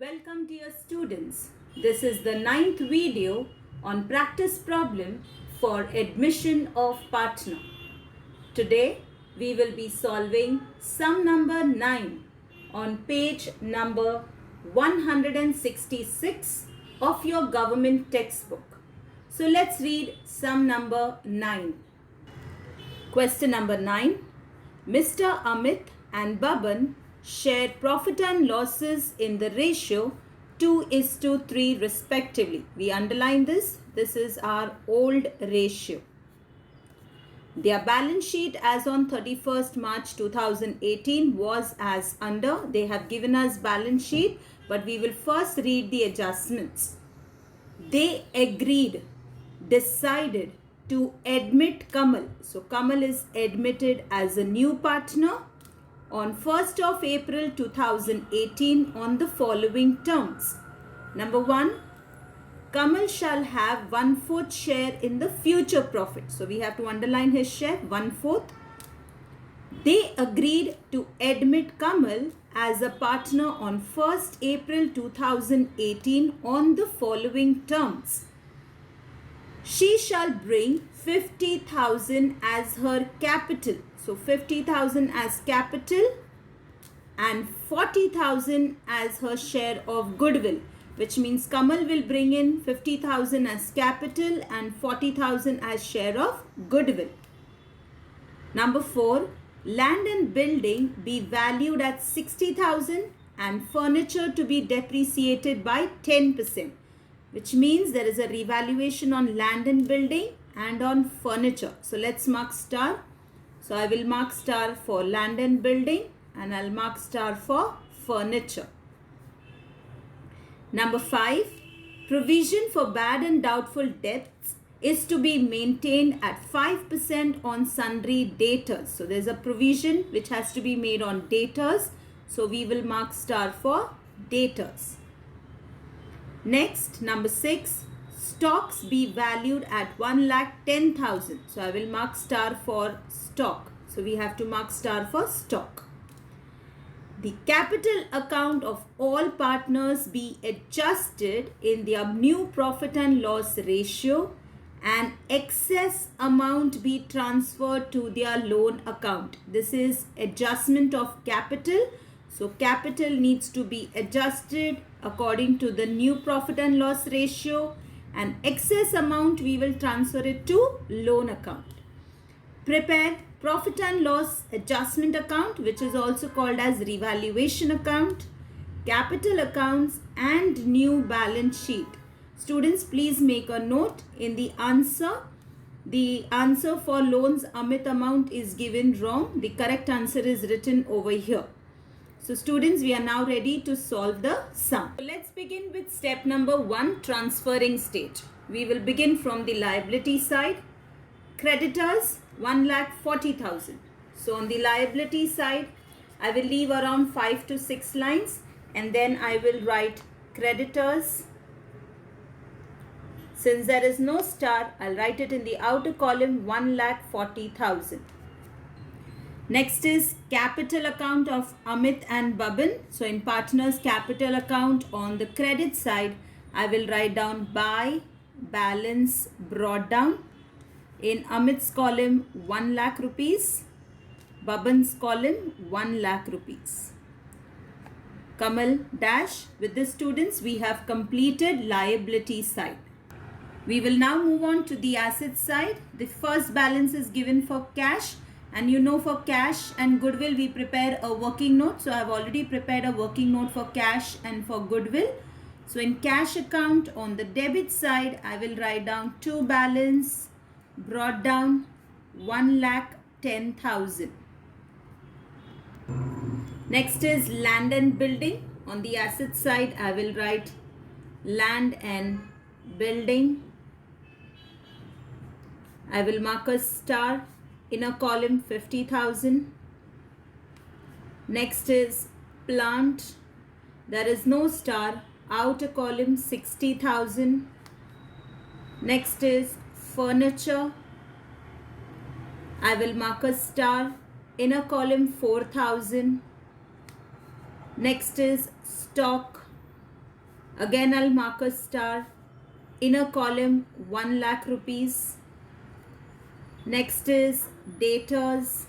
Welcome dear students. This is the 9th video on practice problem for admission of partner. Today we will be solving sum number 9 on page number 166 of your government textbook. So let's read sum number 9. Question number 9. Mr. Amit and Baban share profit and losses in the ratio 2:3 respectively. We underline this. This is our old ratio. Their balance sheet as on 31st March 2018 was as under. They have given us balance sheet, but we will first read the adjustments. They agreed, decided to admit Kamal. So Kamal is admitted as a new partner on 1st of April 2018 on the following terms. Number 1, Kamal shall have 1/4 share in the future profit. So we have to underline his share, 1/4. They agreed to admit Kamal as a partner on 1st April 2018 on the following terms. She shall bring 50,000 as her capital. So 50,000 as capital and 40,000 as her share of goodwill, which means Kamal will bring in 50,000 as capital and 40,000 as share of goodwill. Number 4, land and building be valued at 60,000 and furniture to be depreciated by 10%. Which means there is a revaluation on land and building and on furniture. So let's mark star. So I will mark star for land and building and I'll mark star for furniture. Number 5, provision for bad and doubtful debts is to be maintained at 5% on sundry debtors. So there's a provision which has to be made on debtors. So we will mark star for debtors. Next, number 6, stocks be valued at 1,10,000. So I will mark star for stock. So we have to mark star for stock. The capital account of all partners be adjusted in their new profit and loss ratio and excess amount be transferred to their loan account. This is adjustment of capital. So capital needs to be adjusted according to the new profit and loss ratio, and excess amount we will transfer it to loan account. Prepare profit and loss adjustment account, which is also called as revaluation account, capital accounts and new balance sheet. Students, please make a note in the answer. The answer for loans Amit amount is given wrong. The correct answer is written over here. So students, we are now ready to solve the sum. So let's begin with step number 1, transferring stage. We will begin from the liability side. Creditors, 1,40,000. So on the liability side, I will leave around 5 to 6 lines and then I will write creditors. Since there is no star, I'll write it in the outer column, 1,40,000. Next is capital account of Amit and Baban. So in partners capital account on the credit side, I will write down by balance brought down. In Amit's column, 1 lakh rupees. Baban's column, 1 lakh rupees. Kamal dash. With the students, we have completed liability side. We will now move on to the asset side. The first balance is given for cash. And you know, for cash and goodwill, we prepare a working note. So I have already prepared a working note for cash and for goodwill. So in cash account on the debit side, I will write down to balance brought down 1,10,000. Next is land and building. On the asset side, I will write land and building. I will mark a star. Inner column 50,000. Next is plant. There is no star. Outer column 60,000. Next is furniture. I will mark a star. Inner column 4,000. Next is stock. Again, I'll mark a star. Inner column, 1 lakh rupees. Next is debtors.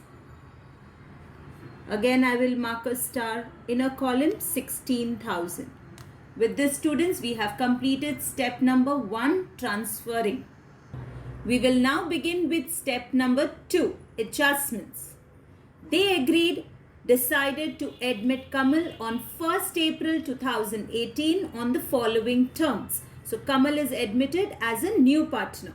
Again, I will mark a star. Inner column, 16,000. With this, students, we have completed step number 1, transferring. We will now begin with step number 2, adjustments. They agreed, decided to admit Kamal on 1st April 2018 on the following terms. So, Kamal is admitted as a new partner.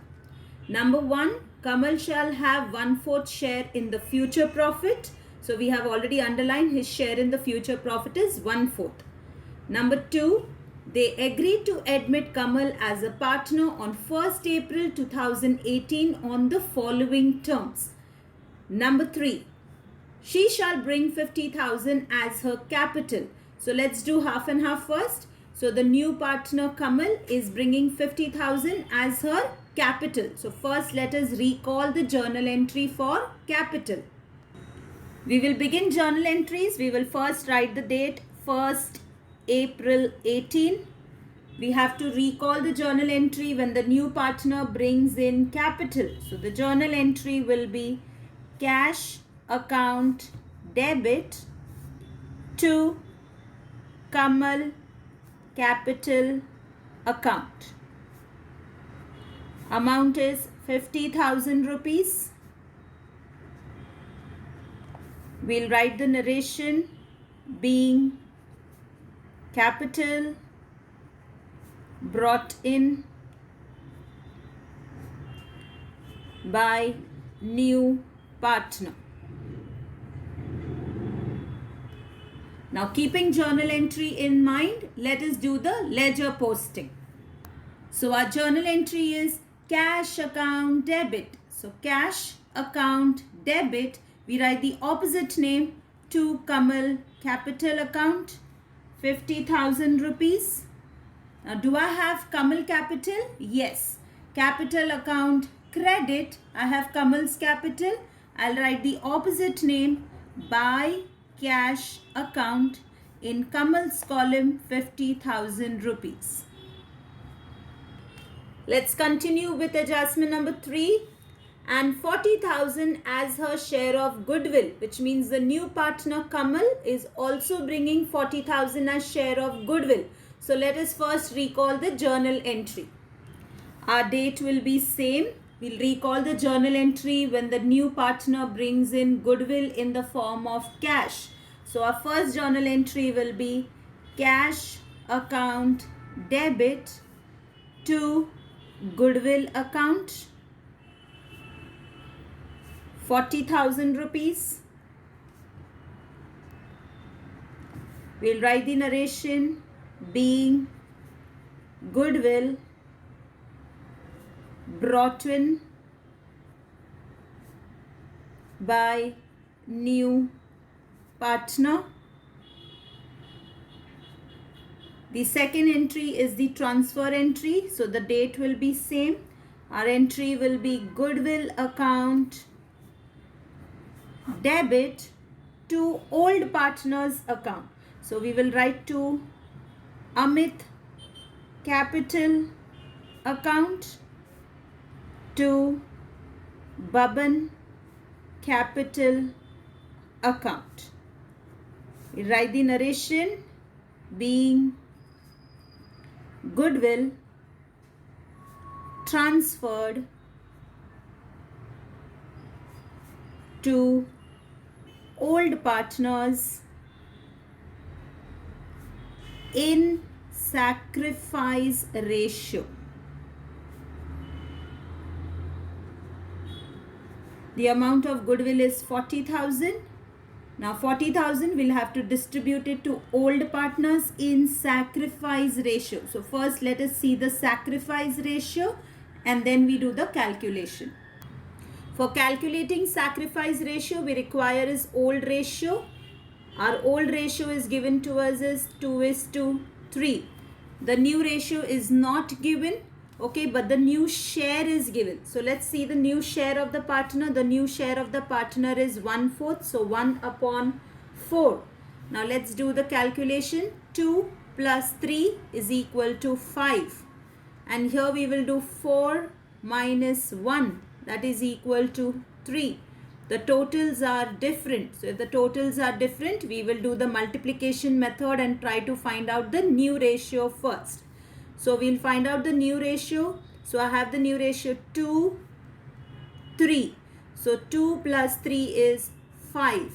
Number 1, Kamal shall have 1/4 share in the future profit. So, we have already underlined his share in the future profit is 1/4. Number 2, they agreed to admit Kamal as a partner on 1st April 2018 on the following terms. Number 3, she shall bring 50,000 as her capital. So let's do half and half first. So the new partner Kamal is bringing 50,000 as her capital. So first let us recall the journal entry for capital. We will begin journal entries. We will first write the date 1st April 18. We have to recall the journal entry when the new partner brings in capital. So the journal entry will be cash account debit to Kamal capital account. Amount is 50,000 rupees. We'll write the narration being capital brought in by new partner. Now, keeping journal entry in mind, let us do the ledger posting. So, our journal entry is cash account debit. So, cash account debit, we write the opposite name to Kamal capital account, 50,000 rupees. Now, do I have Kamal capital? Yes. Capital account credit, I have Kamal's capital. I'll write the opposite name by cash account in Kamal's column, 50,000 rupees. Let's continue with adjustment number 3, and 40,000 as her share of goodwill, which means the new partner Kamal is also bringing 40,000 as share of goodwill. So let us first recall the journal entry. Our date will be same. We'll recall the journal entry when the new partner brings in goodwill in the form of cash. So our first journal entry will be cash account debit to goodwill account, 40,000 rupees. We'll write the narration being goodwill brought in by new partner. The second entry is the transfer entry, so the date will be same. Our entry will be goodwill account debit to old partner's account. So we will write to Amit capital account to Baban capital account. We write the narration being goodwill transferred to old partners in sacrifice ratio. The amount of goodwill is 40,000. Now 40,000 we'll have to distribute it to old partners in sacrifice ratio. So first let us see the sacrifice ratio and then we do the calculation. For calculating sacrifice ratio, we require is old ratio. Our old ratio is given to us as 2:3. The new ratio is not given, okay, but the new share is given. So let's see the new share of the partner. The new share of the partner is 1/4, so 1/4. Now let's do the calculation. 2 plus 3 is equal to 5. And here we will do 4 minus 1, that is equal to 3. The totals are different. So if the totals are different, we will do the multiplication method and try to find out the new ratio first. So we'll find out the new ratio. So I have the new ratio 2, 3. So 2 plus 3 is 5.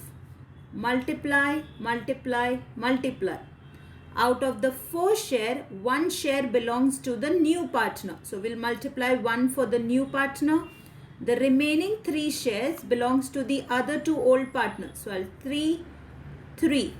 Multiply, multiply, multiply. Out of the 4 share, 1 share belongs to the new partner. So we'll multiply 1 for the new partner. The remaining 3 shares belongs to the other 2 old partners. So I'll 3, 3.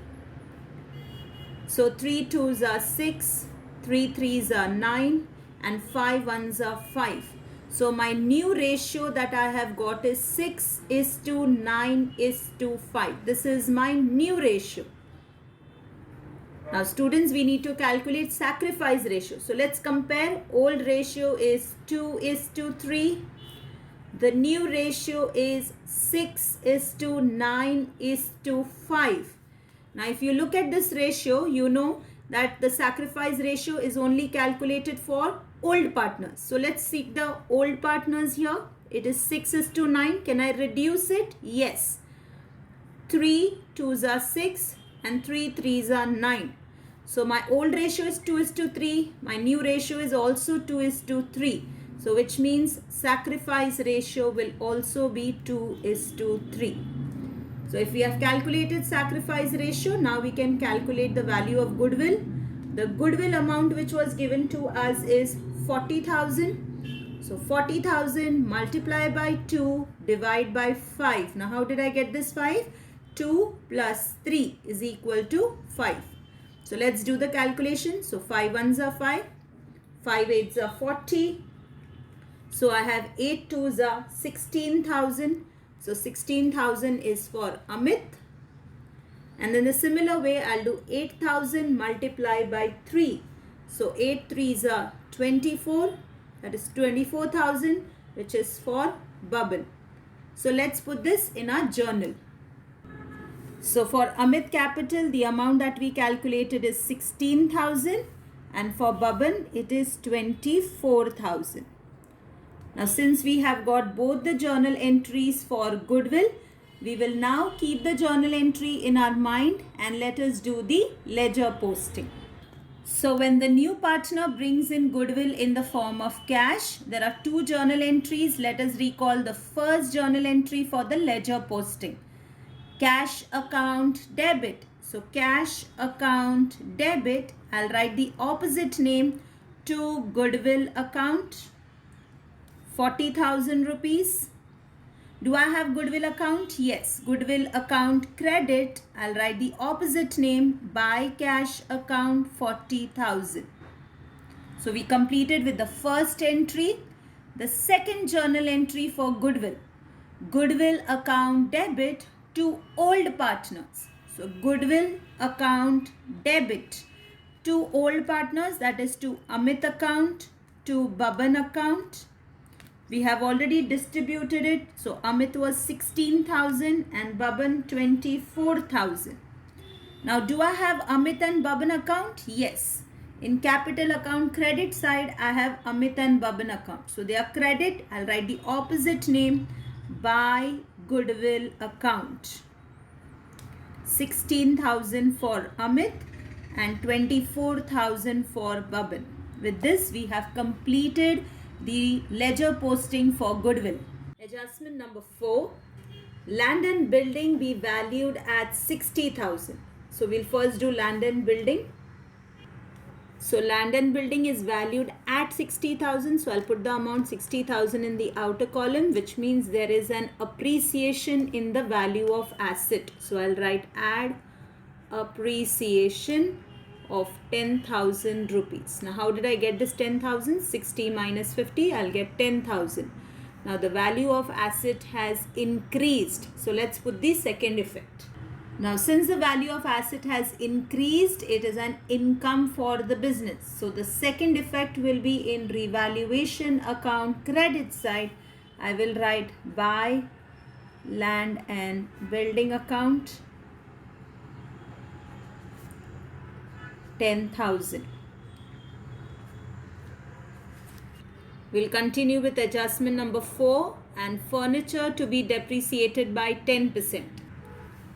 So 3 2s are 6, 3 3s are 9 and 5 1s are 5. So my new ratio that I have got is 6 is to 9 is to 5. This is my new ratio. Now students, we need to calculate sacrifice ratio. So let's compare. Old ratio is 2 is to 3. The new ratio is 6 is to 9 is to 5. Now if you look at this ratio, you know that the sacrifice ratio is only calculated for old partners. So let's seek the old partners here. It is 6 is to 9. Can I reduce it? Yes. 3 2s are 6 and 3 3s are 9. So my old ratio is 2 is to 3. My new ratio is also 2 is to 3. So which means sacrifice ratio will also be 2 is to 3. So if we have calculated sacrifice ratio, now we can calculate the value of goodwill. The goodwill amount which was given to us is 40,000. So 40,000 multiply by 2 divide by 5. Now how did I get this 5? 2 plus 3 is equal to 5. So let's do the calculation. So 5 1s are 5. 5 8s are 40. So I have 8 2s are 16,000. So 16,000 is for Amit. And then the similar way I'll do 8,000 multiply by 3. So 8 3s are 24. That is 24,000, which is for Babin. So let's put this in our journal. So for Amit Capital, the amount that we calculated is 16,000 and for Babin it is 24,000. Now since we have got both the journal entries for goodwill, we will now keep the journal entry in our mind and let us do the ledger posting. So when the new partner brings in goodwill in the form of cash, there are 2 journal entries. Let us recall the first journal entry for the ledger posting. Cash account debit. So cash account debit, I'll write the opposite name to goodwill account. 40,000 rupees. Do I have goodwill account? Yes. Goodwill account credit, I'll write the opposite name by cash account 40,000. So we completed with the first entry. The second journal entry for goodwill. Goodwill account debit to old partners. So goodwill account debit to old partners, that is to Amit account, to Babin account. We have already distributed it. So Amit was 16,000 and Babin 24,000. Now do I have Amit and Babin account? Yes. In capital account credit side, I have Amit and Babin account. So they are credit. I'll write the opposite name by goodwill account. 16,000 for Amit and 24,000 for Babin. With this, we have completed the ledger posting for goodwill. Adjustment number 4. Land and building be valued at 60,000. So we'll first do land and building. So land and building is valued at 60,000. So I'll put the amount 60,000 in the outer column, which means there is an appreciation in the value of asset. So I'll write add appreciation of 10,000 rupees. Now how did I get this 10,000? 60 minus 50, I'll get 10,000. Now the value of asset has increased. So let's put the second effect. Now since the value of asset has increased, it is an income for the business. So the second effect will be in revaluation account credit side. I will write by land and building account. 10,000. We'll continue with adjustment number 4, and furniture to be depreciated by 10%.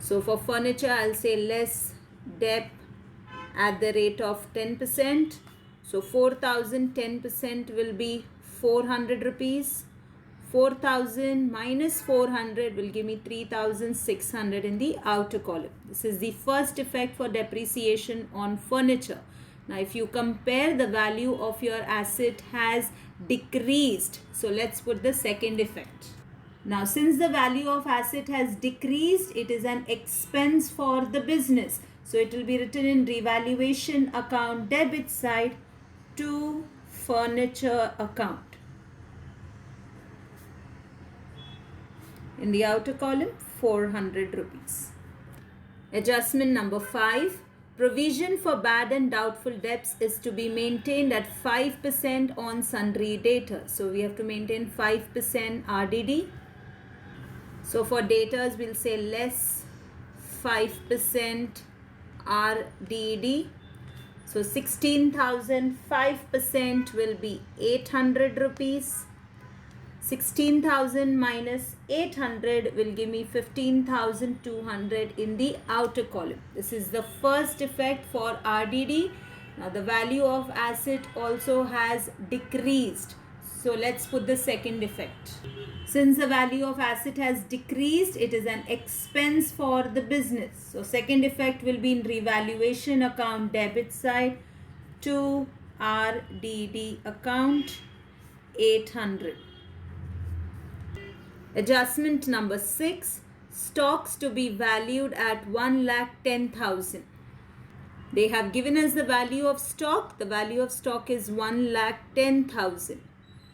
So for furniture, I'll say less dep at the rate of 10%. So 4,000, 10% will be 400 rupees. 4,000 minus 400 will give me 3,600 in the outer column. This is the first effect for depreciation on furniture. Now if you compare, the value of your asset has decreased. So let's put the second effect. Now since the value of asset has decreased, it is an expense for the business. So it will be written in revaluation account debit side to furniture account. In the outer column, 400 rupees. Adjustment number 5. Provision for bad and doubtful debts is to be maintained at 5% on sundry debtors. So we have to maintain 5% RDD. So for debtors, we'll say less 5% RDD. So 16,000, 5% will be 800 rupees. 16,000 minus 800 will give me 15,200 in the outer column. This is the first effect for RDD. Now the value of asset also has decreased. So let's put the second effect. Since the value of asset has decreased, it is an expense for the business. So second effect will be in revaluation account debit side to RDD account 800. Adjustment number 6. Stocks to be valued at 1,10,000. They have given us the value of stock. The value of stock is 1,10,000.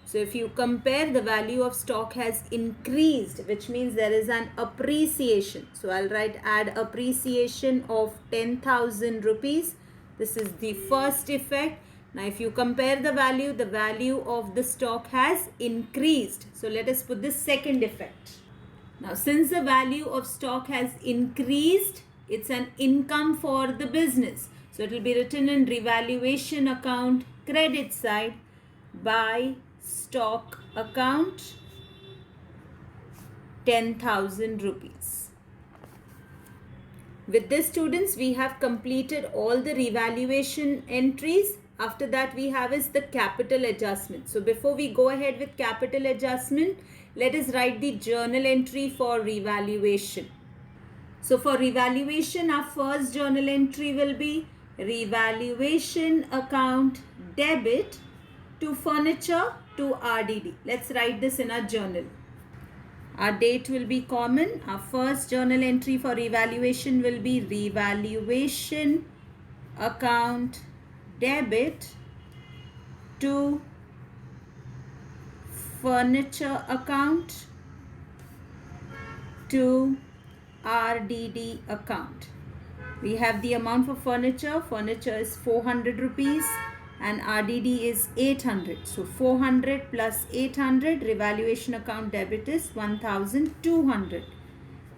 So if you compare, the value of stock has increased, which means there is an appreciation. So I'll write add appreciation of 10,000 rupees. This is the first effect. Now if you compare the value of the stock has increased. So let us put the second effect. Now since the value of stock has increased, it's an income for the business. So it will be written in revaluation account credit side by stock account 10,000 rupees. With this, students, we have completed all the revaluation entries. After that, we have is the capital adjustment. So before we go ahead with capital adjustment, let us write the journal entry for revaluation. So for revaluation, our first journal entry will be revaluation account debit to furniture to RDD. Let's write this in our journal. Our date will be common. Our first journal entry for revaluation will be revaluation account debit to furniture account to RDD account. We have the amount for furniture. Furniture is 400 rupees and RDD is 800. So 400 plus 800, revaluation account debit is 1,200.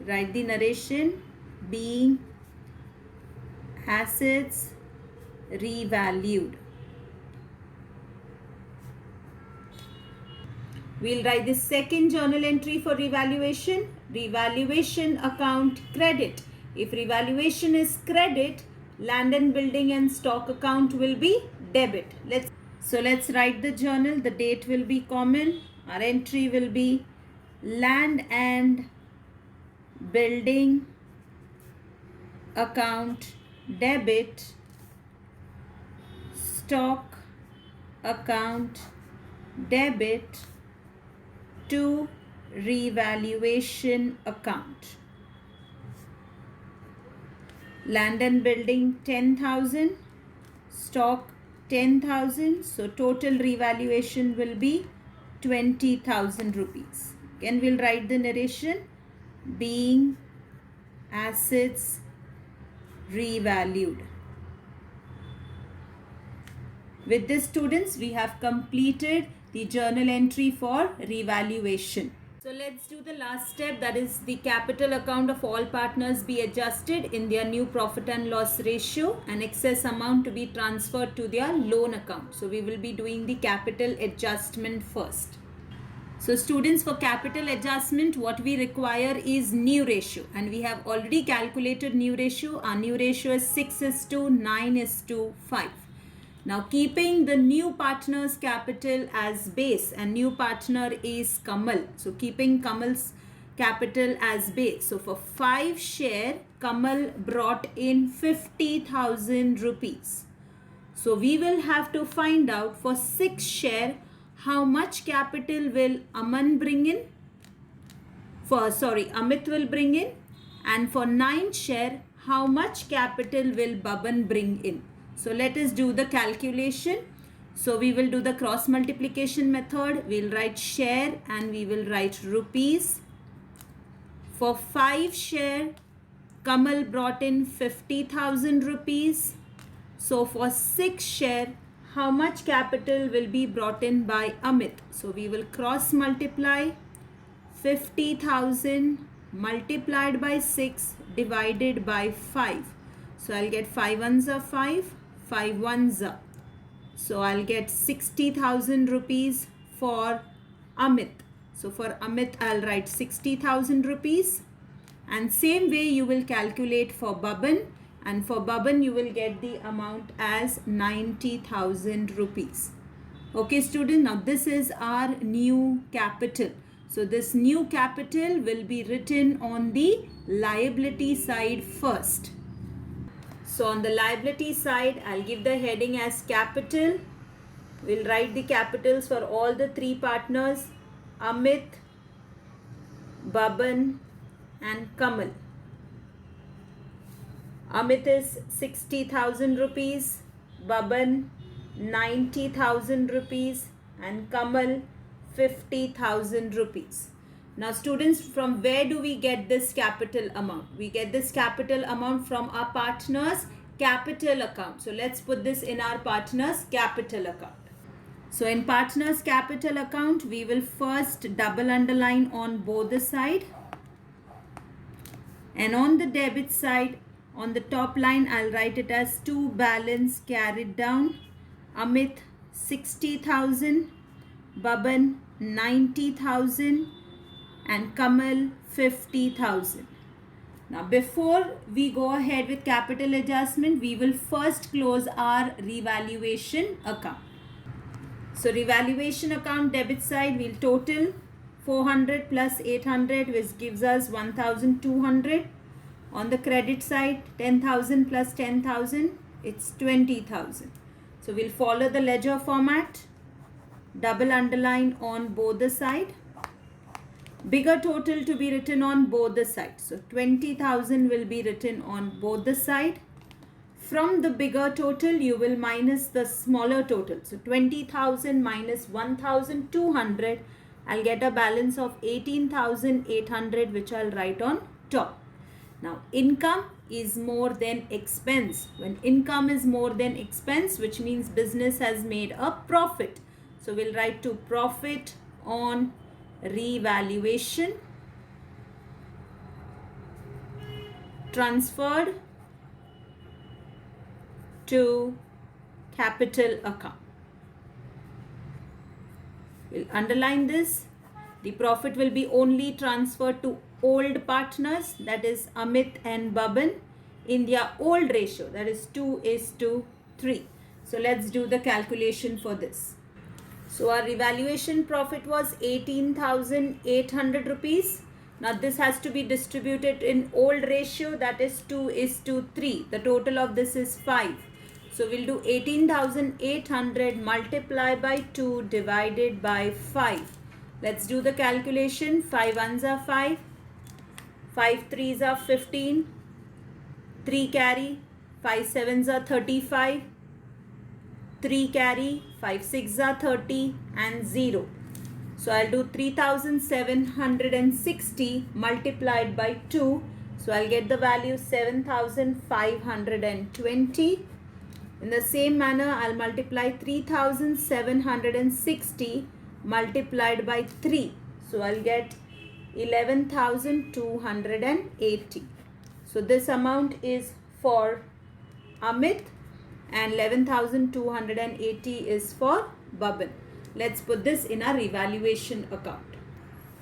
Write the narration being assets revalued. We'll write the second journal entry for revaluation. Revaluation account credit. If revaluation is credit, land and building and stock account will be debit. Let's write the journal. The date will be common. Our entry will be land and building account debit, stock account debit to revaluation account. Land and building 10,000, stock 10,000. So total revaluation will be 20,000 rupees. Again, we'll write the narration being assets revalued. With this, students, we have completed the journal entry for revaluation. So let's do the last step, that is the capital account of all partners be adjusted in their new profit and loss ratio and excess amount to be transferred to their loan account. So we will be doing the capital adjustment first. So students, for capital adjustment, what we require is new ratio, and we have already calculated new ratio. Our new ratio is 6:9:5. Now keeping the new partner's capital as base, and new partner is Kamal. So keeping Kamal's capital as base. So for 5 share, Kamal brought in 50,000 rupees. So we will have to find out for 6 share how much capital will Amit will bring in, and for 9 share how much capital will Baban bring in. So let us do the calculation. So we will do the cross multiplication method. We'll write share and we will write rupees. For 5 share, Kamal brought in 50,000 rupees. So for 6 share, how much capital will be brought in by Amit? So we will cross multiply 50,000 multiplied by 6 divided by 5. So I'll get 5 ones are 5, 5 ones are. So I'll get 60,000 rupees for Amit. So for Amit, I'll write 60,000 rupees. And same way you will calculate for Baban. And for Baban, you will get the amount as 90,000 rupees. Okay, student. Now this is our new capital. So this new capital will be written on the liability side first. So on the liability side, I'll give the heading as capital. We'll write the capitals for all the 3 partners, Amit, Baban and Kamal. Amit is 60,000 rupees, Baban 90,000 rupees and Kamal 50,000 rupees. Now students, from where do we get this capital amount? We get this capital amount from our partner's capital account. So let's put this in our partner's capital account. So in partner's capital account, we will first double underline on both the side. And on the debit side, on the top line, I'll write it as to balance carried down. Amit 60,000, Baban 90,000 and Kamal 50,000. Now before we go ahead with capital adjustment, we will first close our revaluation account. So revaluation account debit side, we'll total 400 plus 800, which gives us 1,200. On the credit side, 10,000 plus 10,000, it's 20,000. So we'll follow the ledger format. Double underline on both the side. Bigger total to be written on both the sides. So 20,000 will be written on both the side. From the bigger total, you will minus the smaller total. So 20,000 minus 1,200, I'll get a balance of 18,800, which I'll write on top. Now, income is more than expense. When income is more than expense, which means business has made a profit. So, we'll write to profit on revaluation transferred to capital account. We'll underline this. The profit will be only transferred to old partners, that is Amit and Baban, in their old ratio, that is 2:3. So let's do the calculation for this. So our revaluation profit was 18,800 rupees. Now this has to be distributed in old ratio, that is 2:3. The total of this is 5. So we'll do 18,800 multiplied by 2 divided by 5. Let's do the calculation. 5 ones are 5. 5 threes are 15. 3 carry. 5 sevens are 35. 3 carry. 5 sixes are 30 and 0. So I'll do 3,760 multiplied by 2. So I'll get the value 7,520. In the same manner, I'll multiply 3,760 multiplied by 3. So I'll get 11,280. So this amount is for Amit and 11,280 is for Baban. Let's put this in our revaluation account.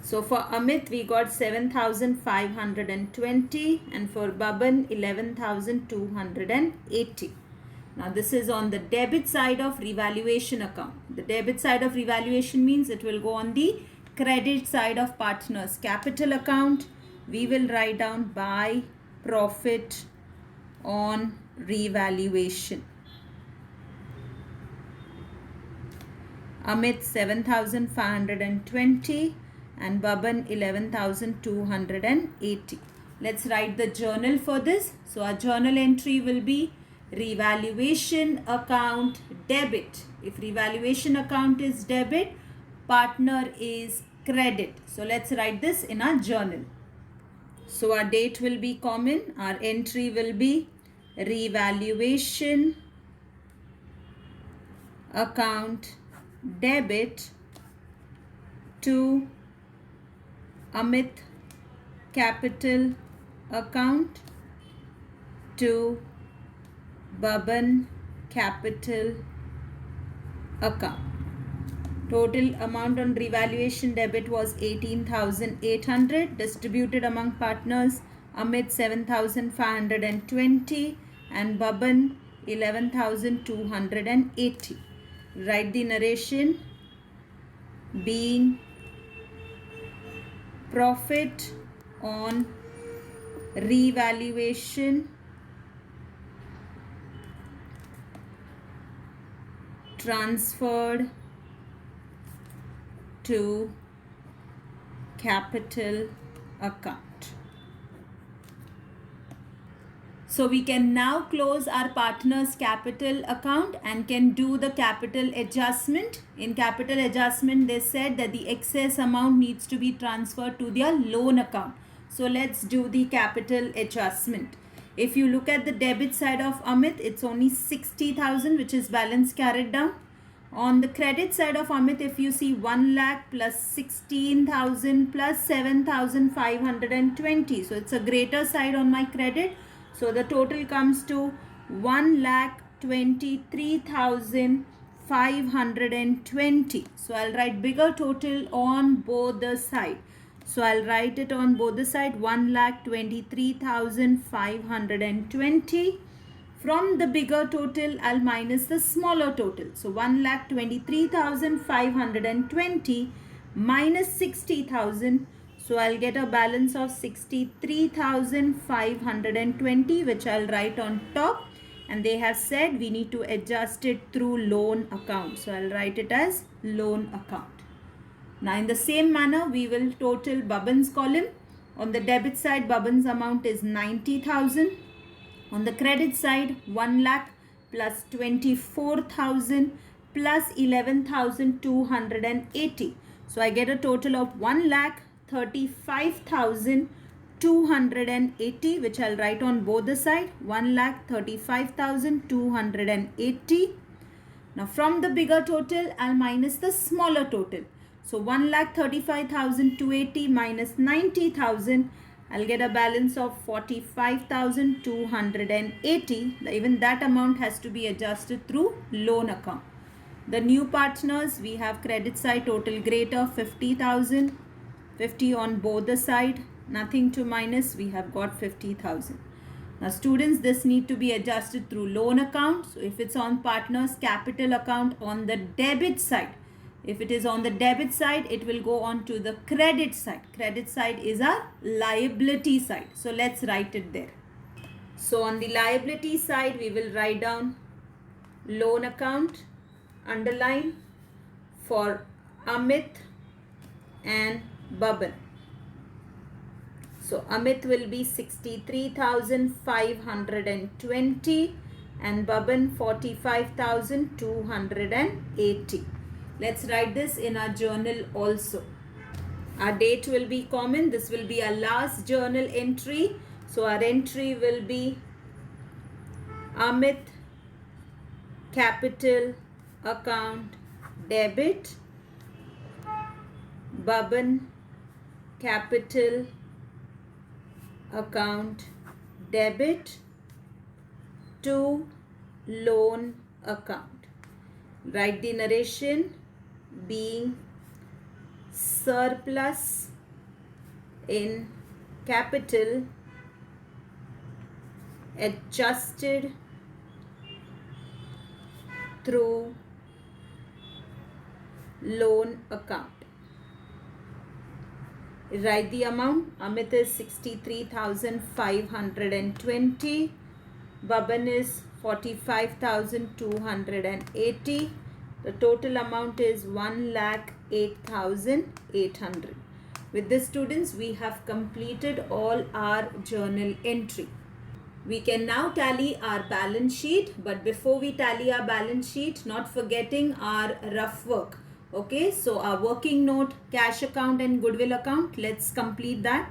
So for Amit we got 7,520 and for Baban 11,280. Now this is on the debit side of revaluation account. The debit side of revaluation means it will go on the credit side of partners capital account. We will write down buy profit on revaluation. Amit 7,520 and Baban 11,280. Let's write the journal for this. So our journal entry will be revaluation account debit. If revaluation account is debit, partner is credit. So let's write this in our journal. So our date will be common. Our entry will be revaluation account debit to Amit capital account to Baban capital account. Total amount on revaluation debit was 18,800 distributed among partners. Amit 7,520 and Baban 11,280. Write the narration being profit on revaluation transferred to capital account. So we can now close our partner's capital account and can do the capital adjustment. In capital adjustment, they said that the excess amount needs to be transferred to their loan account. So let's do the capital adjustment. If you look at the debit side of Amit, it's only 60,000 which is balance carried down. On the credit side of Amit, if you see 1 lakh plus 16,000 plus 7,520. So it's a greater side on my credit. So the total comes to 1,23,520. So I'll write bigger total on both the side. So I'll write it on both the side 1,23,520. From the bigger total, I'll minus the smaller total. So 1,23,520 minus 60,000. So I'll get a balance of 63,520 which I'll write on top. And they have said we need to adjust it through loan account. So I'll write it as loan account. Now in the same manner, we will total Baban's column. On the debit side, Baban's amount is 90,000. On the credit side, 1 lakh plus 24,000 plus 11,280. So I get a total of 1,35,280 which I'll write on both the side 1,35,280. Now from the bigger total, I'll minus the smaller total. So 1,35,280 minus 90,000. I'll get a balance of 45,280. Even that amount has to be adjusted through loan account. The new partners, we have credit side total greater 50,000. 50 on both the side. Nothing to minus. We have got 50,000. Now students, this need to be adjusted through loan account. So if it's on partners capital account on the debit side, if it is on the debit side, it will go on to the credit side. Credit side is our liability side. So let's write it there. So on the liability side, we will write down loan account, underline for Amit and Baban. So Amit will be 63,520 and Baban 45,280. Let's write this in our journal also. Our date will be common. This will be our last journal entry. So our entry will be Amit capital account debit, Baban capital account debit to loan account. Write the narration being surplus in capital adjusted through loan account. Write the amount. Amit is 63,520. Baban is 45,280. The total amount is 1,08,800. With this, students, we have completed all our journal entry. We can now tally our balance sheet, but before we tally our balance sheet, not forgetting our rough work. Okay, so our working note, cash account and goodwill account, let's complete that.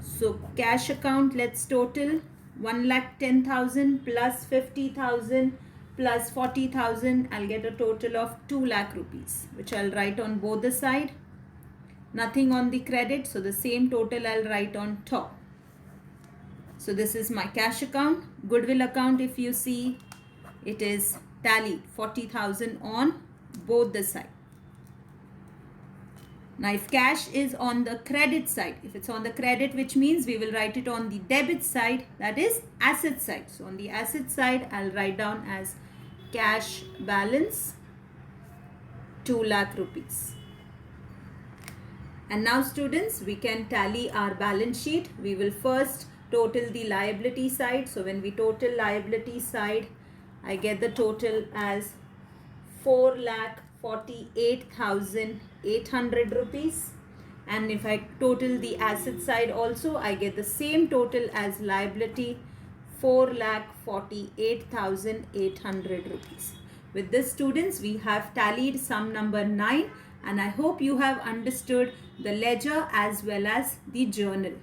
So cash account, let's total 1,10,000 plus 50,000 plus 40,000. I'll get a total of 2 lakh rupees, which I'll write on both the side. Nothing on the credit, so the same total I'll write on top. So this is my cash account. Goodwill account, if you see, it is tallied 40,000 on both the side. Now if cash is on the credit side, if it's on the credit, which means we will write it on the debit side, that is asset side. So on the asset side, I'll write down as cash balance 2 lakh rupees. And now students, we can tally our balance sheet. We will first total the liability side. So when we total liability side, I get the total as 4,48,800 rupees. And if I total the asset side also, I get the same total as liability, 4,48,800 rupees. With this, students, we have tallied sum number 9, and I hope you have understood the ledger as well as the journal.